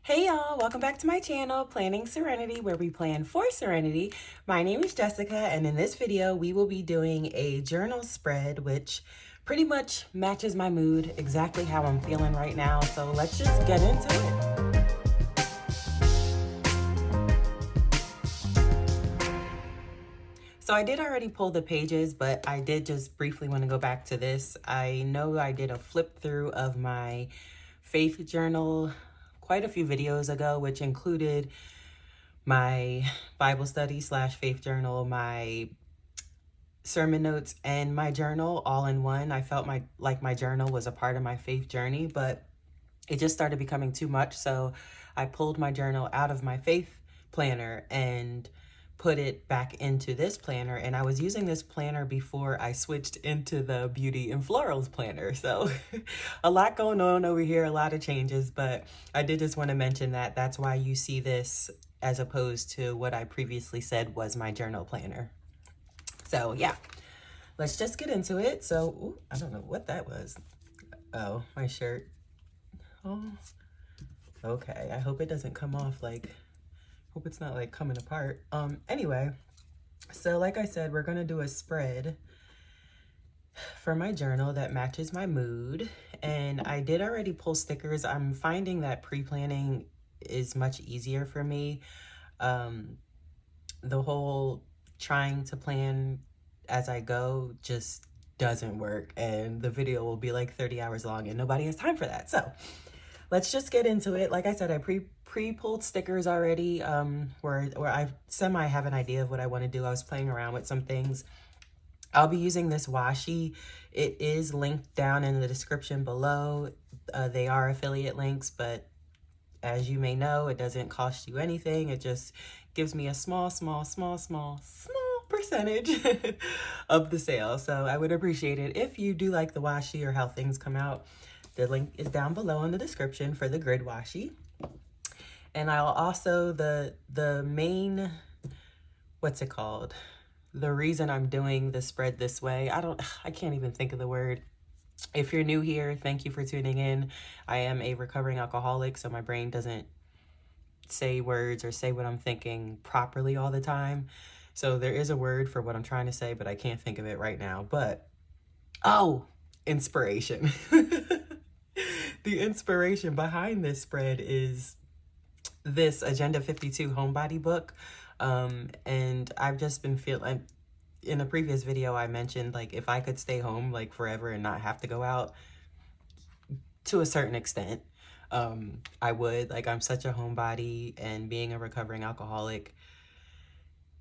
Hey y'all, welcome back to my channel, Planning Serenity, where we plan for serenity. My name is Jessica, and in this video, we will be doing a journal spread, which pretty much matches my mood, exactly how I'm feeling right now. So let's just get into it. So I did already pull the pages, but I did just briefly want to go back to this. I know I did a flip through of my faith journal quite a few videos ago, which included my Bible study / faith journal, my sermon notes, and my journal all in one. I felt like my journal was a part of my faith journey, but it just started becoming too much. So I pulled my journal out of my faith planner and put it back into this planner. And I was using this planner before I switched into the beauty and florals planner. So a lot going on over here, a lot of changes, but I did just want to mention that that's why you see this as opposed to what I previously said was my journal planner. So yeah, let's just get into it. So ooh, I don't know what that was. Oh, my shirt. Oh, okay. I hope it doesn't come off hope it's not like coming apart. Anyway, so like I said, we're gonna do a spread for my journal that matches my mood. And I did already pull stickers. I'm finding that pre-planning is much easier for me. The whole trying to plan as I go just doesn't work, and the video will be like 30 hours long and nobody has time for that. So let's just get into it. Like I said, I pre-pulled stickers already, where I semi have an idea of what I want to do. I was playing around with some things. I'll be using this washi. It is linked down in the description below. They are affiliate links, but as you may know, it doesn't cost you anything. It just gives me a small percentage of the sale. So I would appreciate it if you do like the washi or how things come out. The link is down below in the description for the grid washi. And I'll also, the main, what's it called? The reason I'm doing the spread this way, I can't even think of the word. If you're new here, thank you for tuning in. I am a recovering alcoholic, so my brain doesn't say words or say what I'm thinking properly all the time. So there is a word for what I'm trying to say, but I can't think of it right now. But, oh, inspiration. The inspiration behind this spread is this Agenda 52 Homebody book. And I've just been feeling, in a previous video I mentioned, like, if I could stay home like forever and not have to go out, to a certain extent, I would. Like, I'm such a homebody, and being a recovering alcoholic,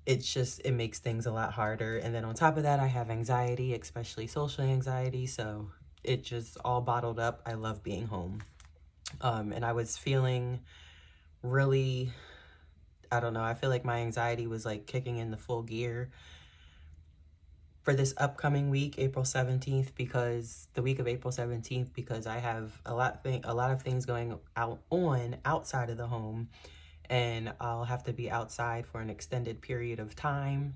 it makes things a lot harder. And then on top of that, I have anxiety, especially social anxiety, so it just all bottled up. I love being home. And I was feeling really, I don't know, I feel like my anxiety was like kicking in the full gear for this upcoming week, April 17th, because the week of April 17th, because I have a lot of things going outside of the home, and I'll have to be outside for an extended period of time,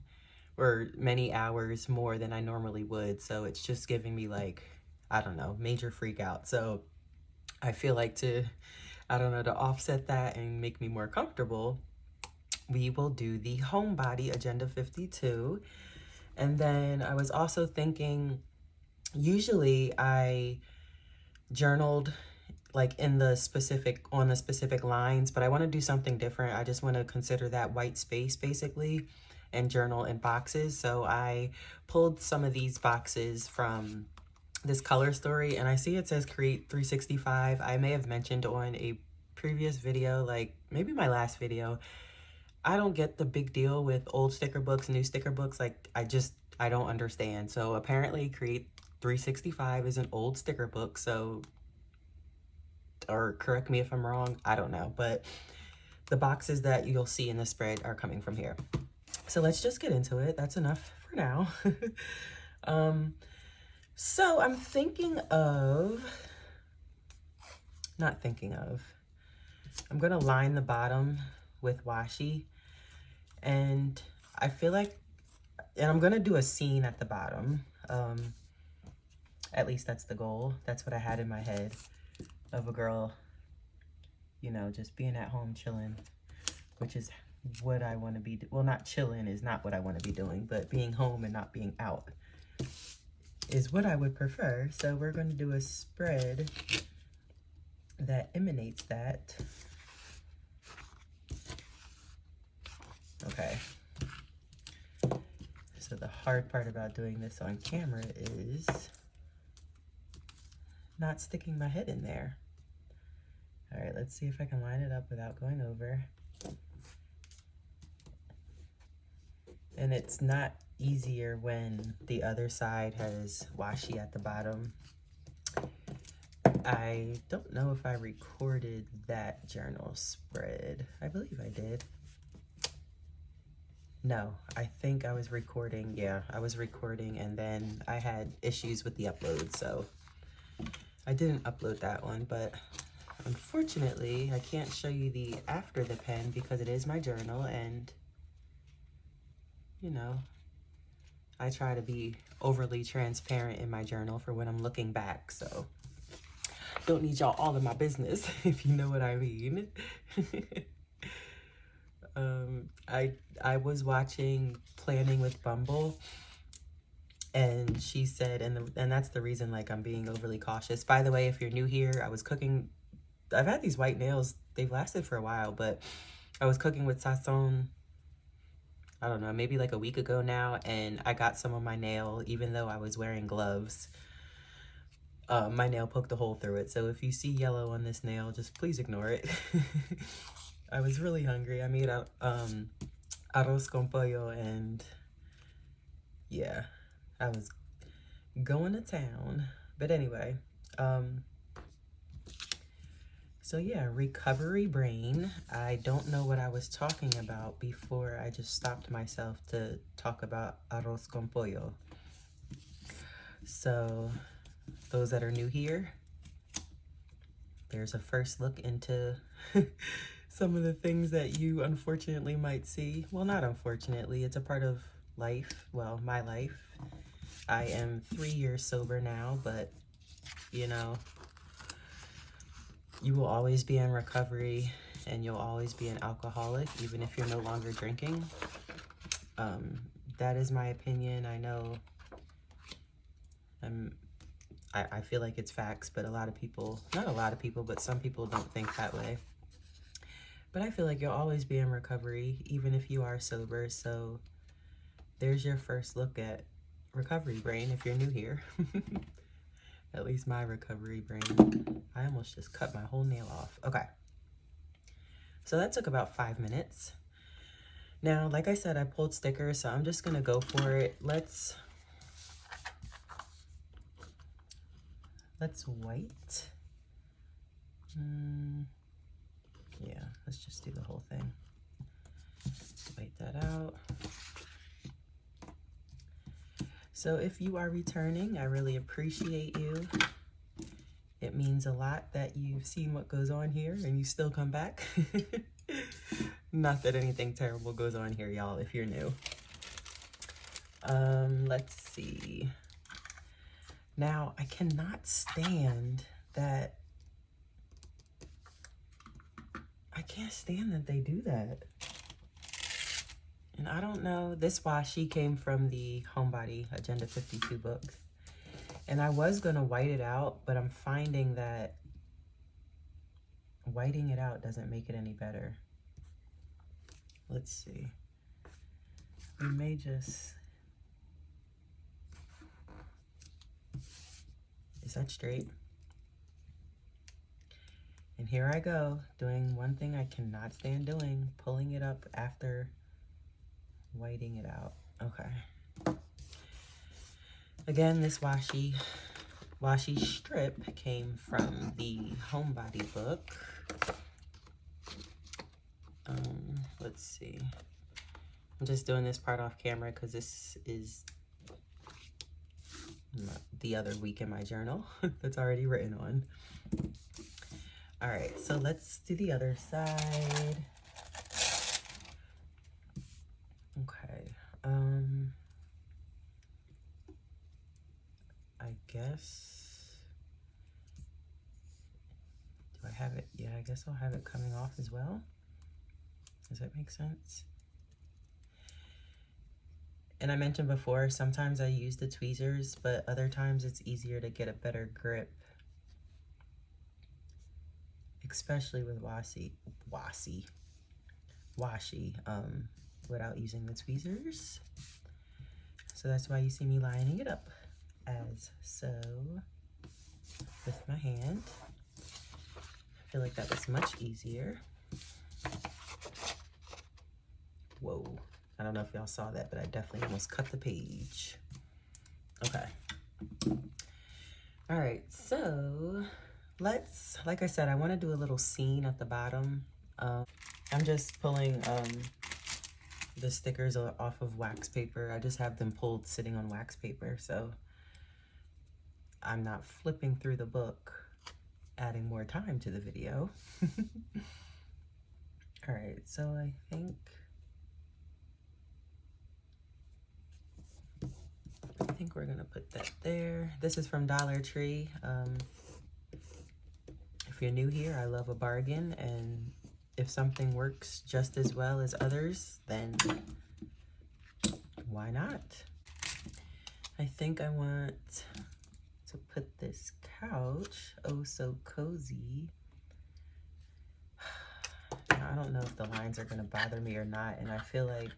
or many hours more than I normally would. So it's just giving me, like, I don't know, major freak out. So I feel like to offset that and make me more comfortable, we will do the Homebody Agenda 52. And then I was also thinking, usually I journaled like on the specific lines, but I want to do something different. I just want to consider that white space basically and journal in boxes. So I pulled some of these boxes from this color story, and I see it says create 365. I may have mentioned on a previous video, like maybe my last video, I don't get the big deal with old sticker books, new sticker books. Like, I don't understand. So apparently Create 365 is an old sticker book. So, or correct me if I'm wrong, I don't know. But the boxes that you'll see in the spread are coming from here. So let's just get into it. That's enough for now. So I'm I'm gonna line the bottom with washi. And I feel like, and I'm gonna do a scene at the bottom. At least that's the goal. That's what I had in my head, of a girl you know, just being at home chilling, which is what I want to be, well, not chilling is not what I want to be doing, but being home and not being out is what I would prefer. So we're going to do a spread that emanates that. Okay. So the hard part about doing this on camera is not sticking my head in there. All right, let's see if I can line it up without going over. And it's not easier when the other side has washi at the bottom. I don't know if I recorded that journal spread. I believe I did. No, I think I was recording. Yeah, I was recording and then I had issues with the upload, so I didn't upload that one, but unfortunately, I can't show you the after the pen because it is my journal, and you know, I try to be overly transparent in my journal for when I'm looking back, so don't need y'all all in my business, if you know what I mean. I was watching Planning with Bumble, and she said, and that's the reason, like, I'm being overly cautious. By the way, if you're new here, I was cooking. I've had these white nails. They've lasted for a while, but I was cooking with Sasson, I don't know, maybe like a week ago now, and I got some on my nail, even though I was wearing gloves. My nail poked a hole through it, so if you see yellow on this nail, just please ignore it. I was really hungry. I made arroz con pollo, and yeah, I was going to town. But anyway, so yeah, recovery brain. I don't know what I was talking about before I just stopped myself to talk about arroz con pollo. So those that are new here, there's a first look into some of the things that you unfortunately might see. Well, not unfortunately, it's a part of life. Well, my life. I am 3 years sober now, but you know, you will always be in recovery and you'll always be an alcoholic, even if you're no longer drinking. That is my opinion. I know I feel like it's facts, but a lot of people, not a lot of people, but some people don't think that way. But I feel like you'll always be in recovery, even if you are sober. So there's your first look at recovery brain if you're new here. At least my recovery brain. I almost just cut my whole nail off. Okay. So that took about 5 minutes. Now, like I said, I pulled stickers, so I'm just going to go for it. Let's white. Yeah, let's just do the whole thing. White that out. So if you are returning, I really appreciate you. It means a lot that you've seen what goes on here and you still come back. Not that anything terrible goes on here, y'all, if you're new. Let's see. Now, I cannot stand that. I can't stand that they do that. And I don't know, this washi came from the Homebody Agenda 52 book. And I was going to white it out, but I'm finding that whiting it out doesn't make it any better. Let's see. We may just... Is that straight? And here I go, doing one thing I cannot stand doing, pulling it up after whiting it out. Okay. Again, this washi strip came from the Homebody book. Let's see. I'm just doing this part off camera because this is the other week in my journal that's already written on. All right, so let's do the other side. Okay. I guess, do I have it, yeah, I guess I'll have it coming off as well. Does that make sense? And I mentioned before, sometimes I use the tweezers, but other times it's easier to get a better grip, especially with washi, without using the tweezers. So that's why you see me lining it up as so with my hand. I feel like that was much easier. Whoa, I don't know if y'all saw that, but I definitely almost cut the page. Okay. All right, so let's, like I said, I want to do a little scene at the bottom. I'm just pulling the stickers off of wax paper. I just have them pulled sitting on wax paper, so I'm not flipping through the book, adding more time to the video. All right, so I think we're gonna put that there. This is from Dollar Tree. If you're new here, I love a bargain, and if something works just as well as others, then why not? I think I want to put this couch, oh so cozy. Now, I don't know if the lines are gonna bother me or not, and I feel like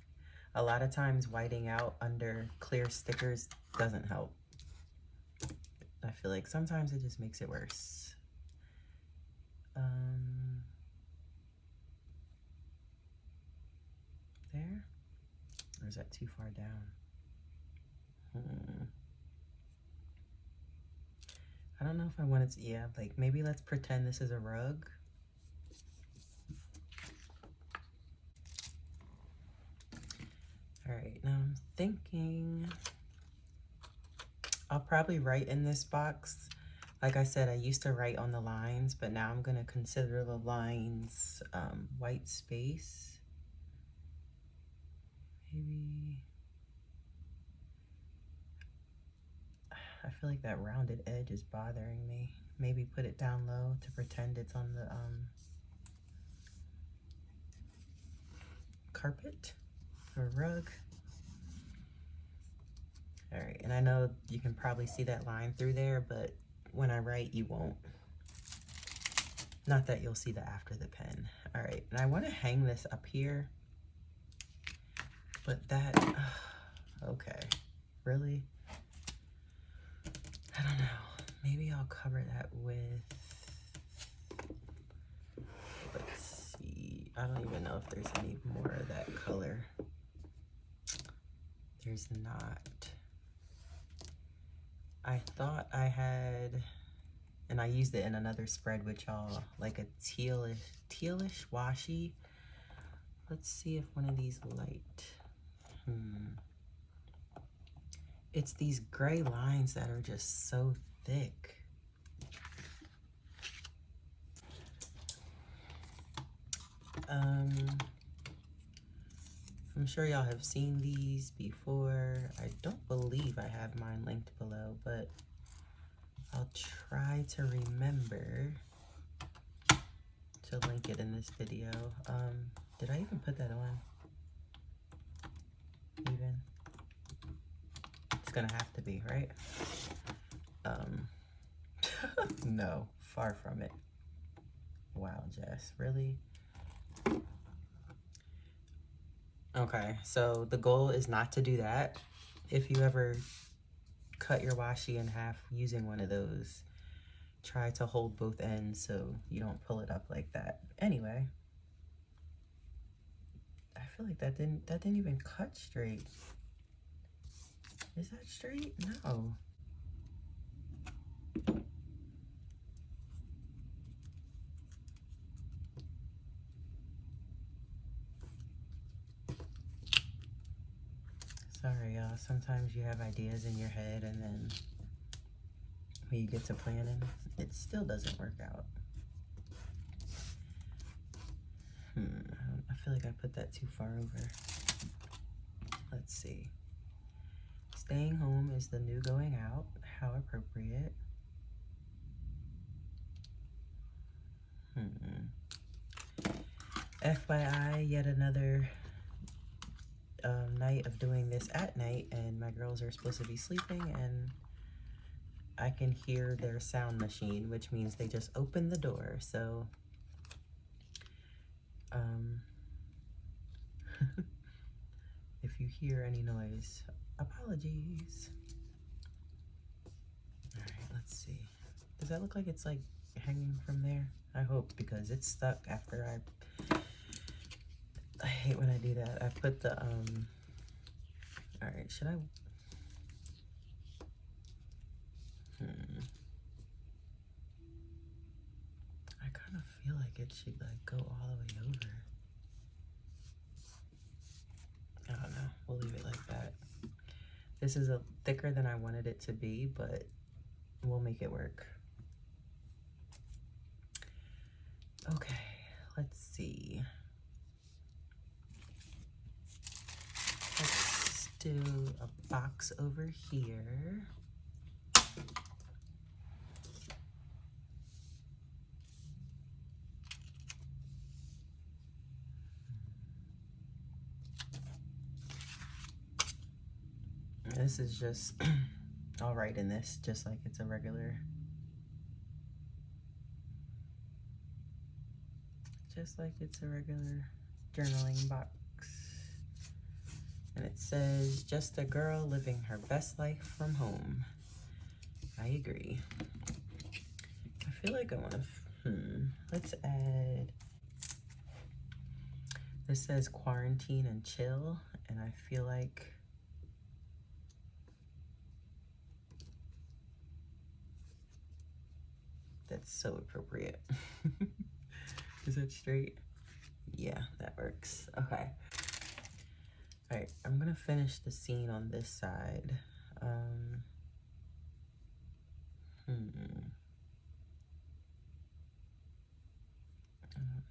a lot of times whiting out under clear stickers doesn't help. I feel like sometimes it just makes it worse. There? Or is that too far down? I don't know if I wanted to, yeah, like maybe let's pretend this is a rug. All right, now I'm thinking I'll probably write in this box. Like I said, I used to write on the lines, but now I'm gonna consider the lines white space. Maybe, I feel like that rounded edge is bothering me. Maybe put it down low to pretend it's on the carpet or rug. All right, and I know you can probably see that line through there, but when I write, you won't. Not that you'll see that after the pen. All right, and I want to hang this up here, but that, okay, really? I don't know. Maybe I'll cover that with, let's see. I don't even know if there's any more of that color. There's not. I thought I had, and I used it in another spread with y'all, like a tealish washi. Let's see if one of these light. It's these gray lines that are just so thick. I'm sure y'all have seen these before. I don't believe I have mine linked below, but I'll try to remember to link it in this video. Did I even put that on? Even? It's gonna have to be, right? No, far from it. Wow, Jess, really? Okay, so the goal is not to do that. If you ever cut your washi in half using one of those, try to hold both ends so you don't pull it up like that. Anyway, I feel like that didn't even cut straight. Is that straight? No. Sorry, y'all. Sometimes you have ideas in your head, and then when you get to planning, it still doesn't work out. I feel like I put that too far over. Let's see. Staying home is the new going out. How appropriate. FYI, yet another night of doing this at night, and my girls are supposed to be sleeping, and I can hear their sound machine, which means they just opened the door. So if you hear any noise, apologies. All right, let's see. Does that look like it's like hanging from there? I hope, because it's stuck after I hate when I do that. I put the all right, should I I kind of feel like it should like go all the way over. I don't know. We'll leave it like that. This is a thicker than I wanted it to be, but we'll make it work. Okay, let's see. Let's do a box over here. This is just I'll write in this just like it's a regular, journaling box. And it says, just a girl living her best life from home. I agree. I feel like I want to, let's add, this says quarantine and chill, and I feel like that's so appropriate. Is that straight? Yeah, that works. Okay. All right, I'm gonna finish the scene on this side. I don't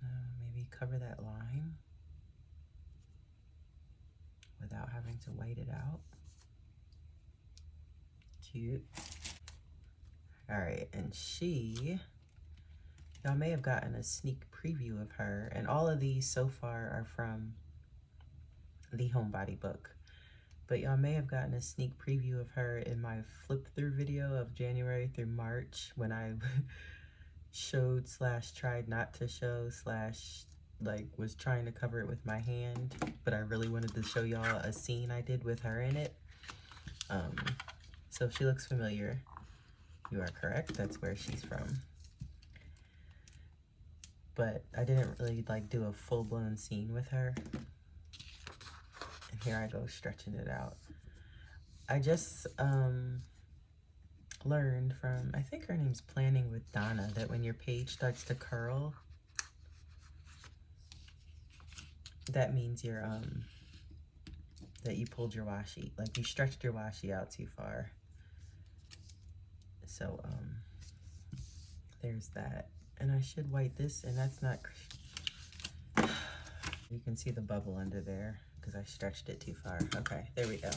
know, maybe cover that line without having to white it out. Cute. All right, and y'all may have gotten a sneak preview of her, and all of these so far are from the Homebody book, but y'all may have gotten a sneak preview of her in my flip through video of January through March, when I showed / tried not to show / like was trying to cover it with my hand, but I really wanted to show y'all a scene I did with her in it. So if she looks familiar, you are correct, that's where she's from. But I didn't really like do a full-blown scene with her. And here I go stretching it out. I just learned from, I think her name's Planning with Donna, that when your page starts to curl, that means you're that you pulled your washi, like you stretched your washi out too far. So there's that. And I should white this, and that's not, you can see the bubble under there because I stretched it too far. Okay, there we go.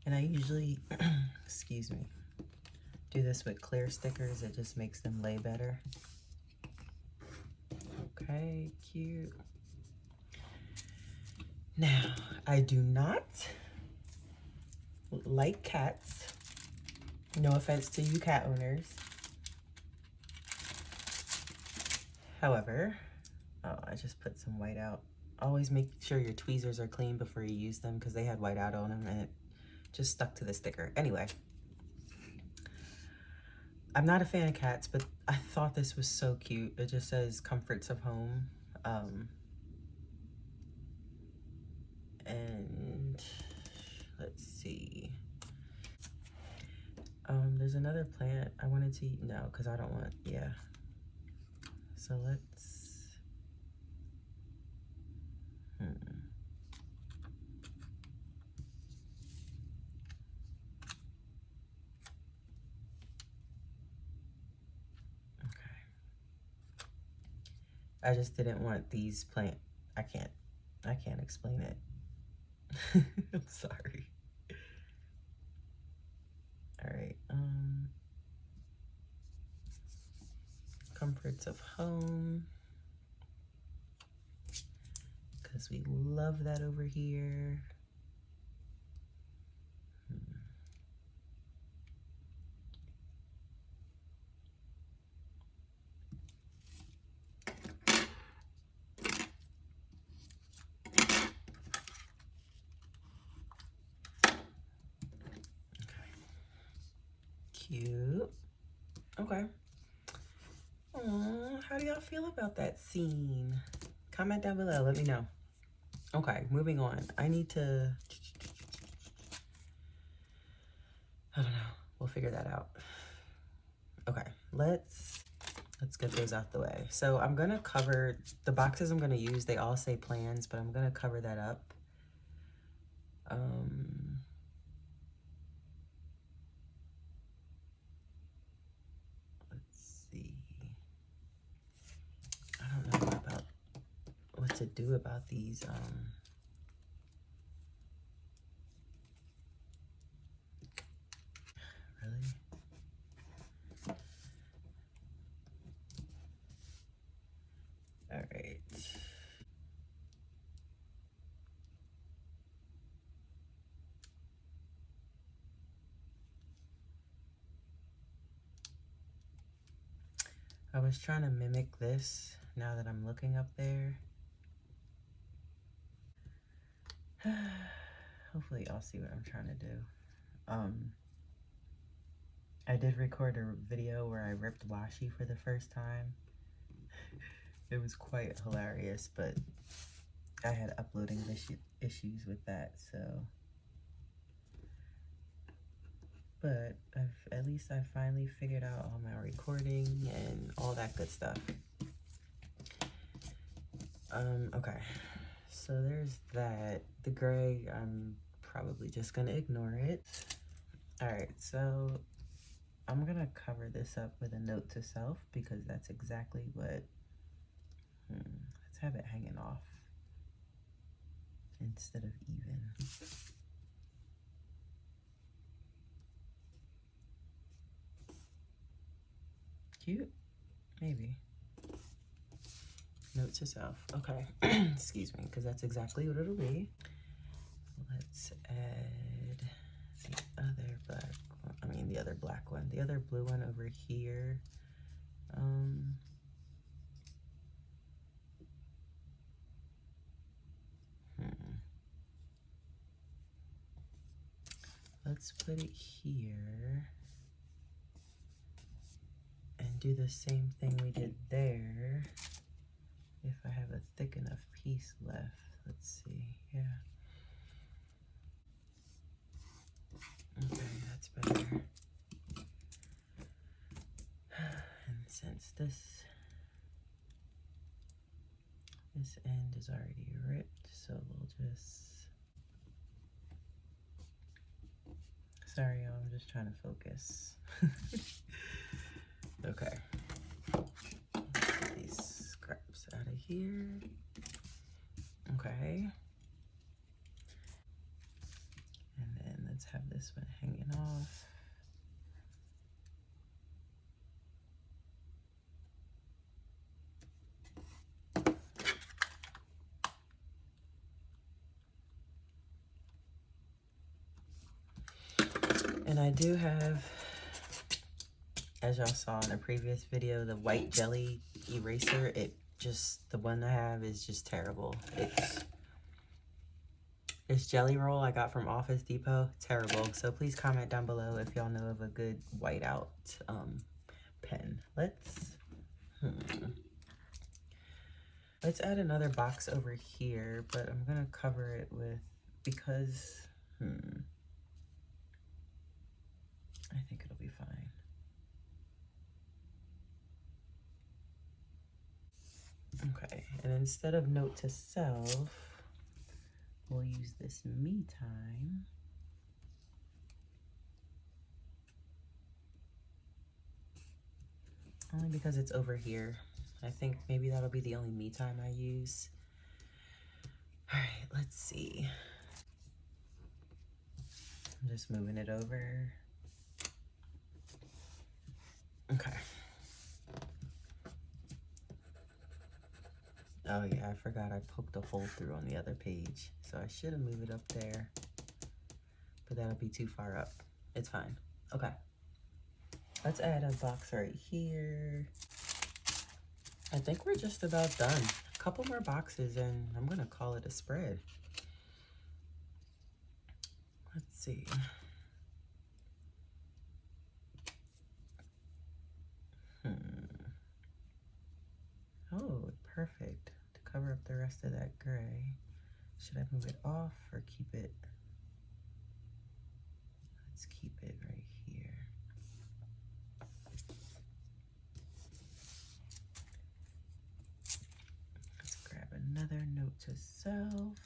And I usually, excuse me, do this with clear stickers. It just makes them lay better. Okay, cute. Now, I do not like cats. No offense to you cat owners. However, oh, I just put some white out. Always make sure your tweezers are clean before you use them, because they had white out on them and it just stuck to the sticker. Anyway, I'm not a fan of cats, but I thought this was so cute. It just says comforts of home. And let's see. There's another plant I wanted to, no, because I don't want, yeah. So let's, okay. I just didn't want these I can't explain it. I'm sorry. All right, comforts of home, because we love that over here. Cute. Okay. Aww, how do y'all feel about that scene? Comment down below, let me know. Okay, moving on. I need to, I don't know. We'll figure that out. Okay, let's get those out the way. So I'm gonna cover, the boxes I'm gonna use, they all say plans, but I'm gonna cover that up. Let's see. I don't know about what to do about these. Really? All right. I was trying to mimic this now that I'm looking up there. Hopefully y'all see what I'm trying to do. I did record a video where I ripped washi for the first time. It was quite hilarious, but I had uploading issues with that, so. But at least I finally figured out all my recording and all that good stuff. Okay, so there's that. The gray, I'm probably just gonna ignore it. All right, so I'm gonna cover this up with a note to self because that's exactly what, let's have it hanging off instead of even. Cute, maybe. Note to self, okay. Excuse me, because that's exactly what it'll be. Let's add the other black one, I mean the other black one, the other blue one over here. Let's put it here and do the same thing we did there. If I have a thick enough piece left, let's see, yeah. Okay, that's better. And since this end is already ripped, so we'll just, sorry y'all, I'm just trying to focus. Okay, get these scraps out of here. Okay. And then let's have this one hanging off. And I do have, as y'all saw in a previous video, the white jelly eraser. It just, the one I have is just terrible. It's Jelly Roll I got from Office Depot. Terrible. So please comment down below if y'all know of a good whiteout pen. Let's add another box over here, but I'm gonna cover it with, because I think it'll be fine. Okay, and instead of note to self, we'll use this me time. Only because it's over here. I think maybe that'll be the only me time I use. All right, let's see. I'm just moving it over. Okay. Oh yeah, I forgot I poked a hole through on the other page. So I should have moved it up there. But that'll be too far up. It's fine. Okay. Let's add a box right here. I think we're just about done. A couple more boxes and I'm gonna call it a spread. Let's see. Oh, perfect. To cover up the rest of that gray. Should I move it off or keep it? Let's keep it right here. Let's grab another note to self.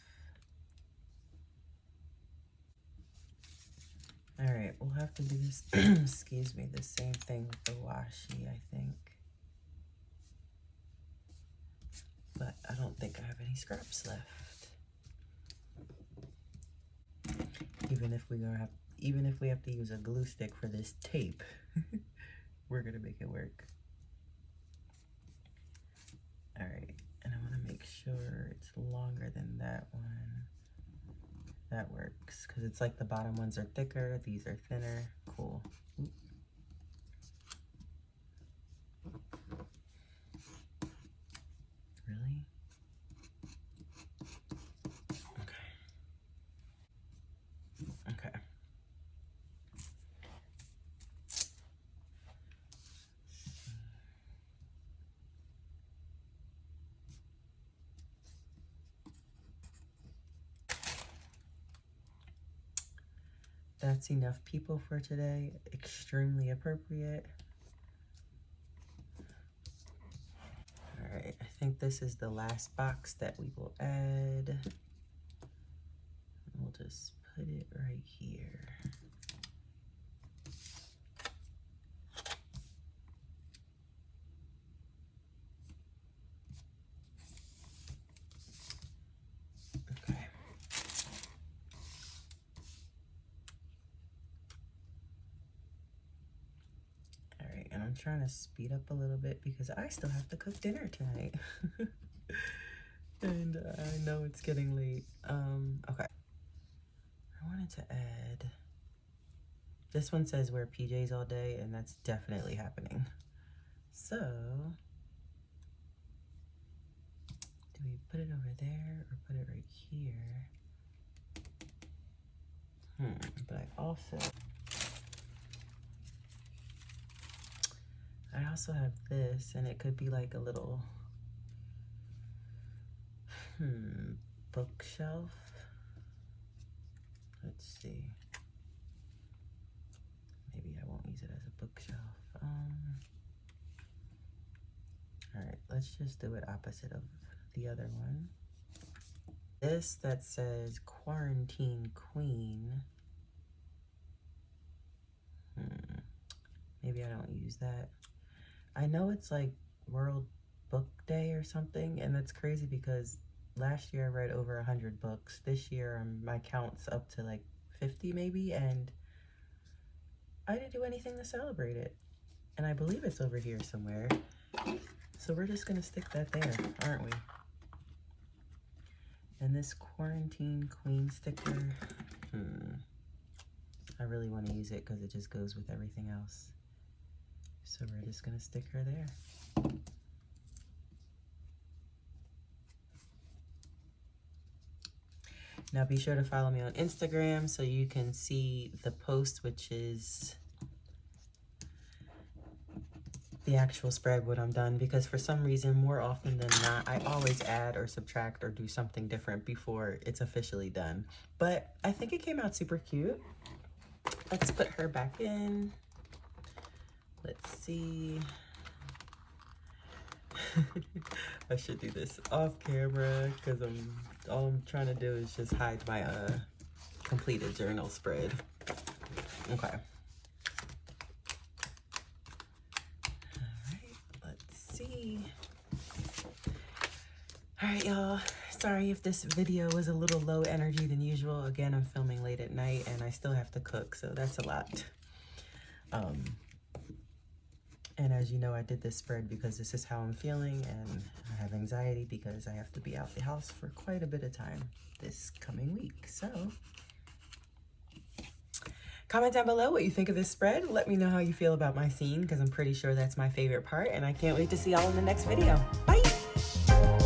All right, we'll have to do this, excuse me, the same thing with the washi, I think. But I don't think I have any scraps left. Even if we have to use a glue stick for this tape, we're gonna make it work. All right, and I wanna make sure it's longer than that one. That works, because it's like the bottom ones are thicker, these are thinner. Cool. Oop. Really? Okay. Okay. That's enough people for today. Extremely appropriate. All right, I think this is the last box that we will add. We'll just put it right here. Okay. All right, and I'm trying to speed up a little bit because I still have to cook dinner tonight. And I know it's getting late. Okay. I wanted to add, this one says wear PJs all day, and that's definitely happening. So, do we put it over there or put it right here? But I also have this, and it could be like a little, bookshelf. Let's see. Maybe I won't use it as a bookshelf. All right, let's just do it opposite of the other one. This that says Quarantine Queen. Maybe I don't use that. I know it's like World Book Day or something, and that's crazy because last year I read over 100 books. This year my count's up to like 50 maybe, and I didn't do anything to celebrate it. And I believe it's over here somewhere. So we're just gonna stick that there, aren't we? And this Quarantine Queen sticker, I really want to use it because it just goes with everything else. So we're just gonna stick her there. Now be sure to follow me on Instagram so you can see the post, which is the actual spread when I'm done, because for some reason, more often than not, I always add or subtract or do something different before it's officially done. But I think it came out super cute. Let's put her back in. Let's see. I should do this off camera because all I'm trying to do is just hide my completed journal spread. Okay. All right, y'all. Sorry if this video was a little low energy than usual. Again, I'm filming late at night and I still have to cook, so that's a lot. And as you know, I did this spread because this is how I'm feeling, and I have anxiety because I have to be out the house for quite a bit of time this coming week. So comment down below what you think of this spread. Let me know how you feel about my scene, because I'm pretty sure that's my favorite part, and I can't wait to see y'all in the next video. Bye!